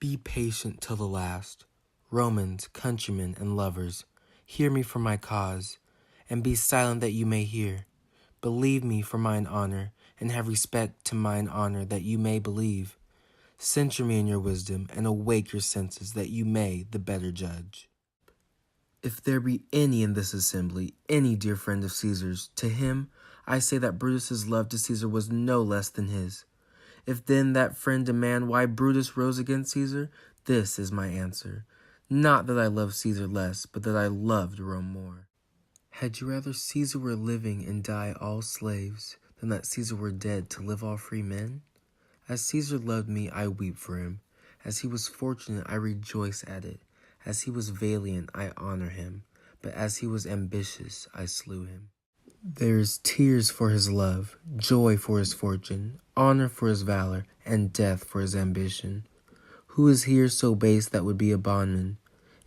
Be patient till the last. Romans, countrymen, and lovers, hear me for my cause, and be silent that you may hear. Believe me for mine honor, and have respect to mine honor that you may believe. Censure me in your wisdom, and awake your senses that you may the better judge. If there be any in this assembly, any dear friend of Caesar's, to him I say that Brutus's love to Caesar was no less than his. If then that friend demand why Brutus rose against Caesar, this is my answer. Not that I love Caesar less, but that I loved Rome more. Had you rather Caesar were living and die all slaves, than that Caesar were dead to live all free men? As Caesar loved me, I weep for him. As he was fortunate, I rejoice at it. As he was valiant, I honor him. But as he was ambitious, I slew him. There is tears for his love, joy for his fortune, honor for his valor, and death for his ambition. Who is here so base that would be a bondman?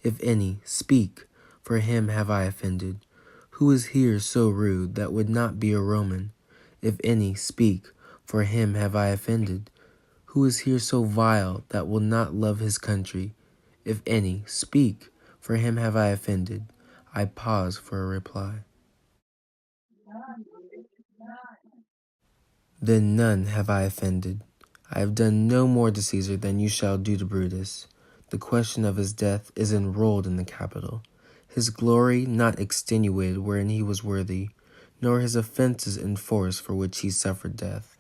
If any, speak, for him have I offended. Who is here so rude that would not be a Roman? If any, speak, for him have I offended. Who is here so vile that will not love his country? If any, speak, for him have I offended. I pause for a reply. Then none have I offended. I have done no more to Caesar than you shall do to Brutus. The question of his death is enrolled in the Capitol. His glory not extenuated wherein he was worthy, nor his offences enforced for which he suffered death.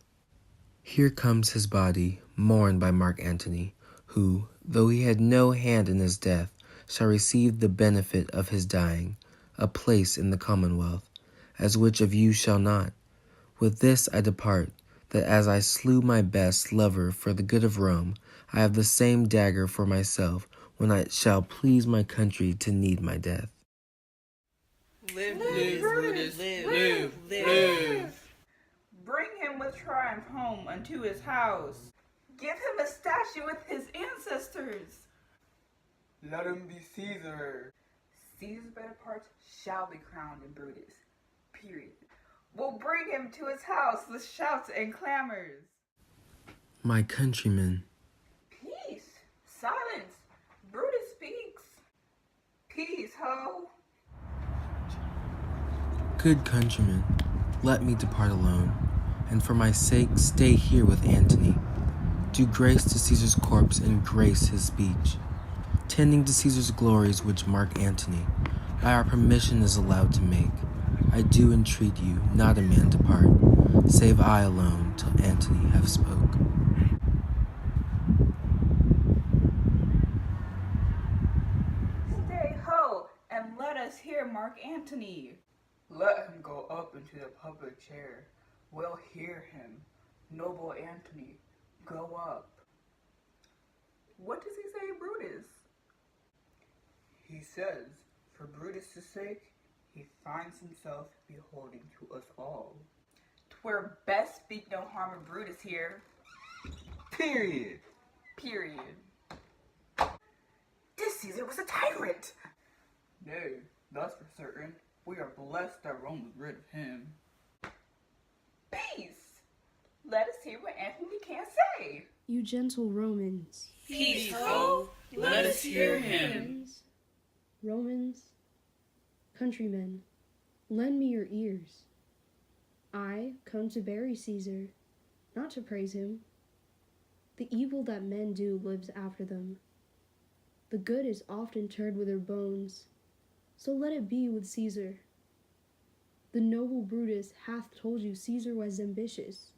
Here comes his body, mourned by Mark Antony, who, though he had no hand in his death, shall receive the benefit of his dying, a place in the commonwealth, as which of you shall not? With this I depart, that as I slew my best lover for the good of Rome, I have the same dagger for myself when it shall please my country to need my death. Live, Brutus, live. Bring him with triumph home unto his house. Give him a statue with his ancestors. Let him be Caesar. Caesar's better parts shall be crowned in Brutus. Period. We'll bring him to his house with shouts and clamors. My countrymen. Peace. Silence. Brutus speaks. Peace, ho. Good countrymen, let me depart alone, and for my sake stay here with Antony. Do grace to Caesar's corpse and grace his speech. Tending to Caesar's glories which Mark Antony, by our permission is allowed to make. I do entreat you, not a man depart, save I alone till Antony have spoke. Stay ho, and let us hear Mark Antony. Let him go up into the public chair. We'll hear him. Noble Antony, go up. What does he say, Brutus? He says, for Brutus' sake, he finds himself beholding to us all. 'Twere best speak no harm of Brutus here. Period. This Caesar was a tyrant. Nay, that's for certain. We are blessed that Rome was rid of him. Peace. Let us hear what Antony can say. You gentle Romans. Peace, ho! Let us hear him. Romans, countrymen, lend me your ears. I come to bury Caesar, not to praise him. The evil that men do lives after them. The good is oft interred with their bones, so let it be with Caesar. The noble Brutus hath told you Caesar was ambitious.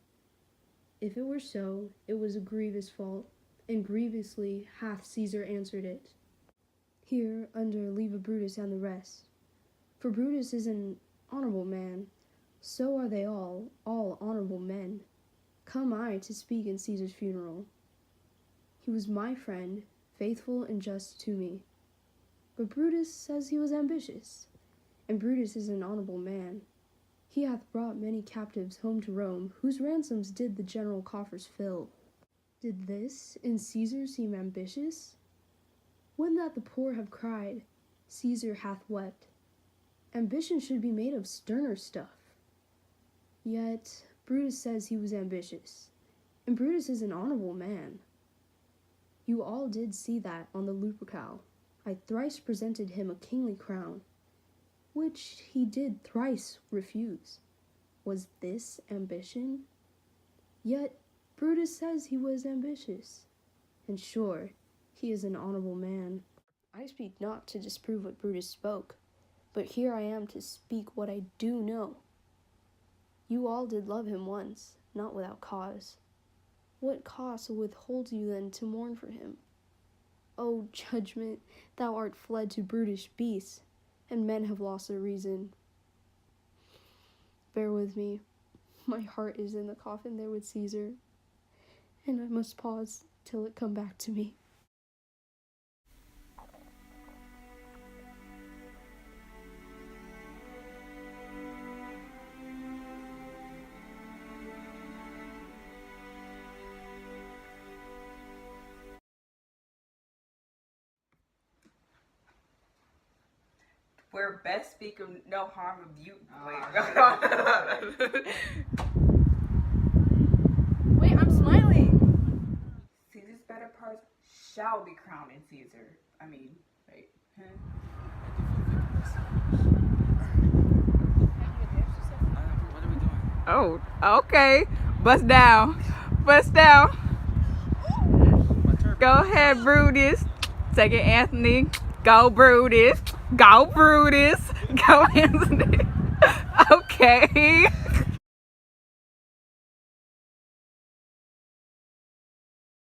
If it were so, it was a grievous fault, and grievously hath Caesar answered it. Here, under leave of Brutus and the rest. For Brutus is an honorable man, so are they all honorable men. Come I to speak in Caesar's funeral. He was my friend, faithful and just to me. But Brutus says he was ambitious, and Brutus is an honorable man. He hath brought many captives home to Rome, whose ransoms did the general coffers fill. Did this in Caesar seem ambitious? When that the poor have cried, Caesar hath wept. Ambition should be made of sterner stuff. Yet Brutus says he was ambitious, and Brutus is an honorable man. You all did see that on the Lupercal. I thrice presented him a kingly crown, which he did thrice refuse. Was this ambition? Yet Brutus says he was ambitious, and sure, he is an honorable man. I speak not to disprove what Brutus spoke, but here I am to speak what I do know. You all did love him once, not without cause. What cause withholds you then to mourn for him? O judgment, thou art fled to brutish beasts, and men have lost their reason. Bear with me. My heart is in the coffin there with Caesar, and I must pause till it come back to me. Where best speak of no harm of you. Wait, I'm smiling. Caesar's better parts shall be crowned in Caesar. Wait. What are we doing? Oh, okay. Bust down. Bust down. Go ahead, Brutus. Take it, Anthony. Go, Brutus. Go, Brutus. Go, Anthony. Okay.